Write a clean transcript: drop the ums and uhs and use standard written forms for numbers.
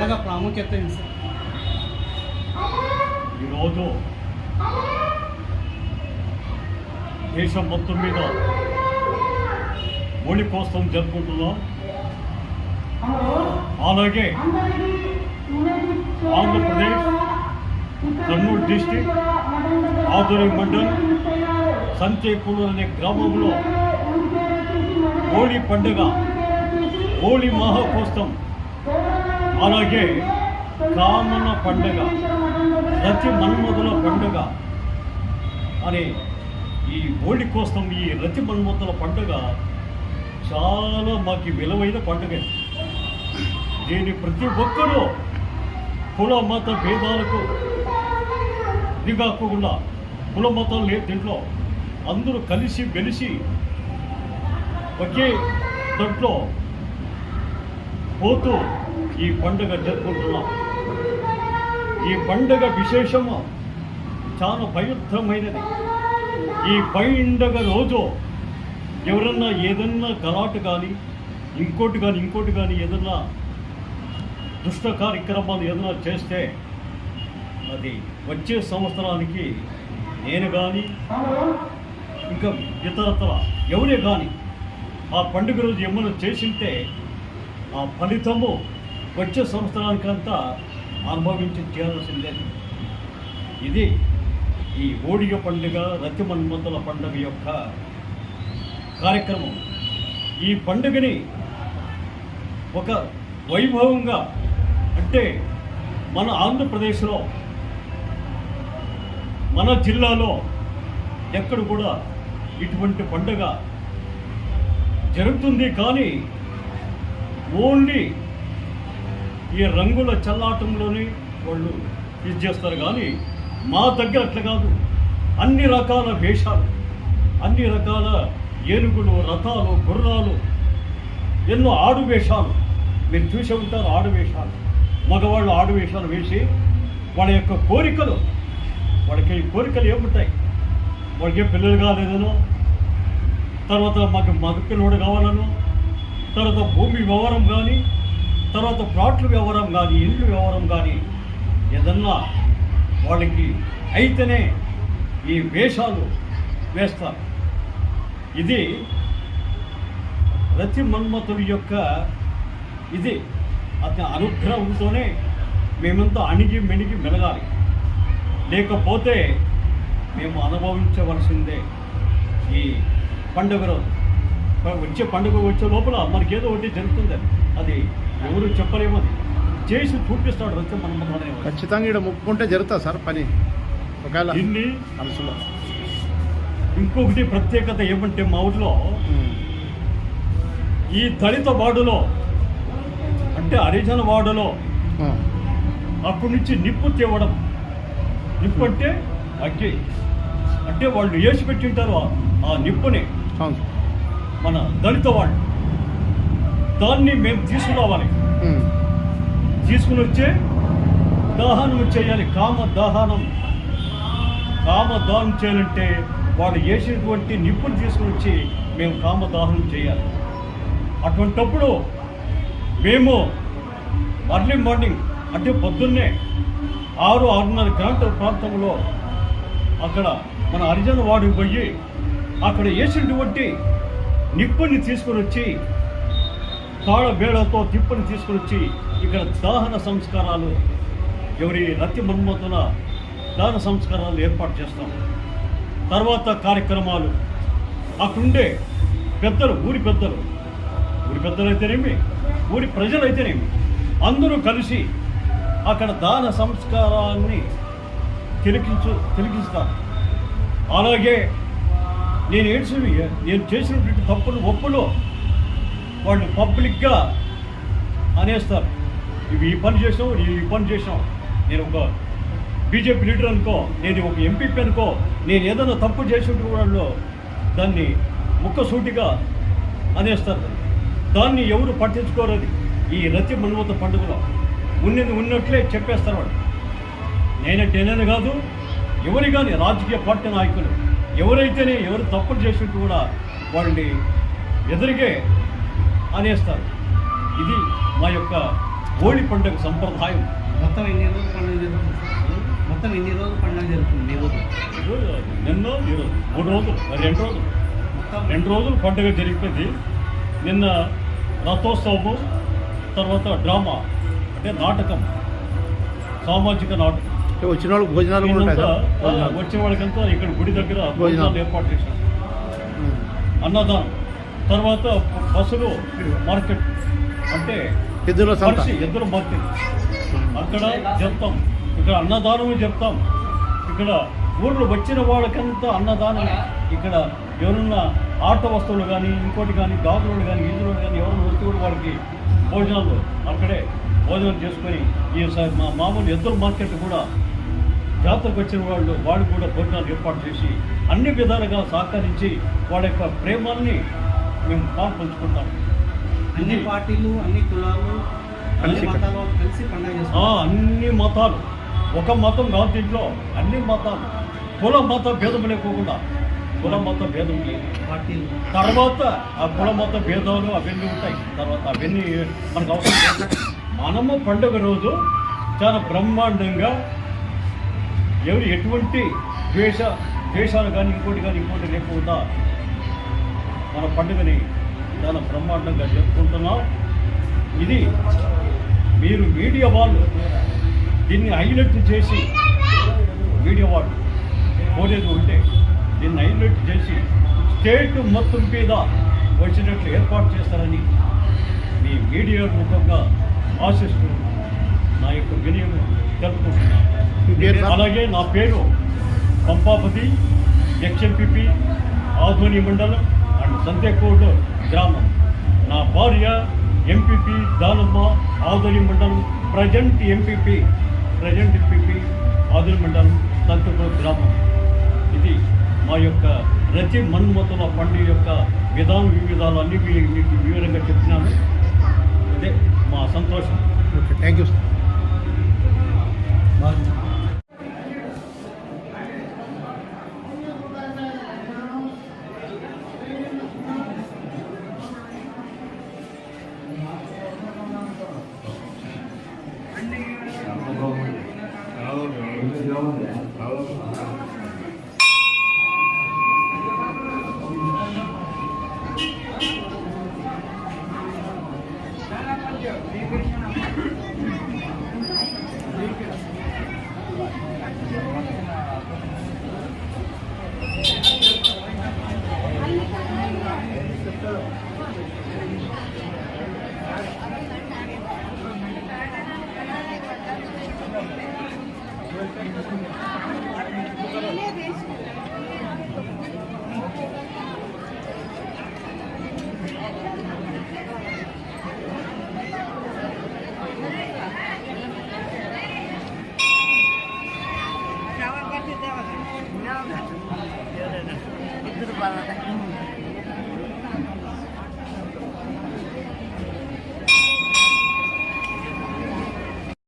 పండగ ప్రాముఖ్యత ఏంటి సార్? ఈరోజు దేశం మొత్తం మీద హోళీ కోసం జరుపుకుంటున్నాం. అలాగే ఆంధ్రప్రదేశ్ కర్నూలు డిస్టిక్ ఆదూరి మండల్ సంతేపూర్ అనే గ్రామంలో హోళీ పండుగ, హోళీ మహాకోత్సవం, అలాగే కామన పండుగ, రతి మన్మధుల పండుగ అనే ఈ హోళీ కోసం ఈ రతి మన్మధుల పండుగ చాలా మాకు విలువైన పండుగ. దీన్ని ప్రతి ఒక్కరూ కుల మత భేదాలకు దిగాకుండా, కుల మతం లేదు దీంట్లో, అందరూ కలిసి వెలిసి ఒకే దాంట్లో పోతూ ఈ పండుగ జరుపుకుంటున్నాం. ఈ పండుగ విశేషము చాలా పవిత్రమైనది. ఈ పండుగ రోజు ఎవరన్నా ఏదన్నా గలాటు కానీ ఇంకోటి కానీ ఏదన్నా దుష్ట కార్యక్రమాలు ఏదైనా చేస్తే అది వచ్చే సంవత్సరానికి నేను కానీ ఇంకా ఇతరతర ఎవరే కానీ ఆ పండుగ రోజు ఏమైనా చేసింటే ఆ ఫలితము వచ్చే సంవత్సరానికంతా అనుభవించి చేయాల్సిందే. ఇది ఈ హోళీ పండుగ, రతి మన్మధుల పండుగ యొక్క కార్యక్రమం. ఈ పండుగని ఒక వైభవంగా, అంటే మన ఆంధ్రప్రదేశ్లో, మన జిల్లాలో ఎక్కడ కూడా ఇటువంటి పండుగ జరుగుతుంది. కానీ ఓన్లీ ఈ రంగుల చల్లాటంలోనే వాళ్ళు ఇది చేస్తారు. కానీ మా దగ్గర అట్లా కాదు. అన్ని రకాల వేషాలు, అన్ని రకాల ఏనుగులు, రథాలు, గుర్రాలు, ఎన్నో ఆడు వేషాలు మీరు చూసే ఉంటారు. ఆడు వేషాలు, మగవాళ్ళు ఆడు వేషాలు వేసి వాళ్ళ యొక్క కోరికలు, వాళ్ళకి కోరికలు ఏముంటాయి, వాళ్ళకి పిల్లలు కాలేదనో, తర్వాత మాకు మగ పిల్లడు కావాలనో, తర్వాత భూమి వ్యవహారం కానీ, తర్వాత ప్లాట్ల వ్యవహారం కానీ, ఇళ్ళు వ్యవహారం కానీ ఏదన్నా వాళ్ళకి అయితేనే ఈ వేషాలు వేస్తారు. ఇది రతి మన్మధుడి యొక్క ఇది అతని అనుగ్రహంతోనే మేమంతా అణిగి మెణిగి మెలగాలి. లేకపోతే మేము అనుభవించవలసిందే. ఈ పండుగ రోజు వచ్చే పండుగ వచ్చే లోపల మనకేదో ఒకటి జరుగుతుంది. అది ఎవరు చెప్పలేము. అది చేసి చూపిస్తాడు రతి మన్మధుడు. ఖచ్చితంగా ఇక్కడ ముక్కుంటే జరుగుతుంది సార్ పని. ఒకవేళ ఇన్ని మనసులో ఇంకొకటి ప్రత్యేకత ఏమంటే మా ఊరిలో ఈ దళిత వార్డులో, అంటే హరిజన వార్డులో అక్కడి నుంచి నిప్పు తేవడం. నిప్పు అంటే అగ్గి, అంటే వాళ్ళు వేసి పెట్టింటారు ఆ నిప్పుని మన దళిత వాళ్ళు. దాన్ని మేము తీసుకురావాలి, తీసుకుని వచ్చే దహనం చేయాలి. కామదహనం చేయాలంటే వాళ్ళు వేసినటువంటి నిప్పుని తీసుకుని వచ్చి మేము కామదహనం చేయాలి. అటువంటప్పుడు మేము అర్లీ మార్నింగ్, అంటే పొద్దున్నే 6-6:30 గంటల ప్రాంతంలో అక్కడ మన హరిజన వాడికి పోయి అక్కడ వేసినటువంటి నిప్పుని తీసుకుని వచ్చి, తాళ బేడతో తిప్పుని తీసుకుని వచ్చి ఇక్కడ దహన సంస్కారాలు, ఎవరి రతి మన్మధుల దహన సంస్కారాలు ఏర్పాటు చేస్తాం. తర్వాత కార్యక్రమాలు అక్కడుండే పెద్దలు, ఊరి పెద్దలు అయితేనేమి, ఊరి ప్రజలైతేనేమి అందరూ కలిసి అక్కడ దాన సంస్కారాన్ని తిలకిస్తారు. అలాగే నేను చేసినటువంటి తప్పులు ఒప్పులు వాళ్ళు పబ్లిక్గా అనేస్తారు. ఇవి ఈ పని చేసాం, నేను ఒక బీజేపీ లీడర్ అనుకో, నేను ఒక ఎంపీపీ అనుకో, నేను ఏదైనా తప్పు చేసినట్టు వాళ్ళు దాన్ని ముక్కసూటిగా అనేస్తారు. దాన్ని ఎవరు పట్టించుకోరది. ఈ రతి మన్మధుల పండుగలో ఉన్నట్లే చెప్పేస్తారు వాళ్ళు. నేనే కాదు, ఎవరి కానీ రాజకీయ పార్టీ నాయకులు ఎవరైతేనే ఎవరు తప్పులు చేసినట్టు కూడా వాళ్ళని ఎదురుగే అనేస్తారు. ఇది మా యొక్క హోళీ పండుగ సంప్రదాయం. మొత్తం ఎన్ని రోజులు పండుగ జరుగుతుంది? మొత్తం ఎన్ని రోజులు పండుగ జరుగుతుంది మీ ఊరు? ఈరోజు నిన్న ఈరోజు 3 రోజులు, 2 రోజులు, మొత్తం 2 రోజులు పండుగ జరిగిపోయింది. నిన్న రథోత్సవము, తర్వాత డ్రామా అంటే నాటకం, సామాజిక నాటకం. వచ్చిన వాళ్ళకి భోజనాలు కూడా ఉంటాయి సార్? భోజనాలు. వచ్చే వాళ్ళకంతా ఇక్కడ గుడి దగ్గర భోజనాలు. భోజనాలు ఏర్పాటు చేశారు. అన్నదానం, తర్వాత బస్సులో మార్కెట్ అంటే ఎద్దుల సంత. ఎద్దుల మార్కెట్ అక్కడ చెప్తాం. ఇక్కడ అన్నదానం చెప్తాం. ఇక్కడ ఊళ్ళో వచ్చిన వాళ్ళకంతా అన్నదానం. ఇక్కడ ఎవరున్న ఆట వస్తువులు కానీ, ఇంకోటి కానీ, గాజులు కానీ, ఈజులు కానీ, ఎవరైనా వస్తువులు వాళ్ళకి భోజనాలు అక్కడే భోజనం చేసుకొని మా మామూలు ఎద్దుల మార్కెట్ కూడా జాతరకు వచ్చిన వాళ్ళు కూడా భోజనాలు ఏర్పాటు చేసి అన్ని విధాలుగా సహకరించి వాళ్ళ యొక్క ప్రేమాన్ని మేము పాల్పంచుకుంటాం. అన్ని పార్టీలు, అన్ని కులాలు, అన్ని కలిసి మతాలు కలిసి పండుగ చేస్తారు. అన్ని మతాలు, ఒక మతం కాదు దీంట్లో, అన్ని మతాలు, కుల మత భేదం లేకోకుండా, కుల మత భేదం లేదు. పార్టీలు తర్వాత ఆ కుల మత భేదాలు అవన్నీ ఉంటాయి. తర్వాత అవన్నీ మనకు అవసరం లేదు. మనము పండుగ రోజు చాలా బ్రహ్మాండంగా ఎవరు ఎటువంటి ద్వేషాలు కానీ ఇంకోటి లేకుండా మన పండుగని చాలా బ్రహ్మాండంగా జరుపుకుంటున్నాం. ఇది మీరు మీడియా వాళ్ళు దీన్ని హైలైట్ చేసి, మీడియా వాళ్ళు కోరేది ఉంటే దీన్ని హైలైట్ చేసి స్టేట్ మొత్తం మీద వచ్చినట్లు ఏర్పాటు చేస్తారని మీ మీడియా ముఖంగా ఆశిస్తూ నా యొక్క వినయం తెలుపుకుంటున్నాను. మీ పేరు సార్? అలాగే నా పేరు పంపాపతి, ఎక్స్ఎంపీపీ, ఆధోని మండలం అండ్ సంతేకోట్ గ్రామం. నా భార్య ఎంపీపీ దానమ్మ, ఆధోని మండలం, ప్రజెంట్ ఎంపీపీ ఆధోని మండలం, సంతేకోట్ గ్రామం. ఇది మా యొక్క రతి మన్మతుల పండుగ యొక్క విధాలు అన్నీ మీకు వివరంగా చెప్తున్నాను. అదే మా సంతోషం. Okay, thank you sir. ఇద్దరు బాగా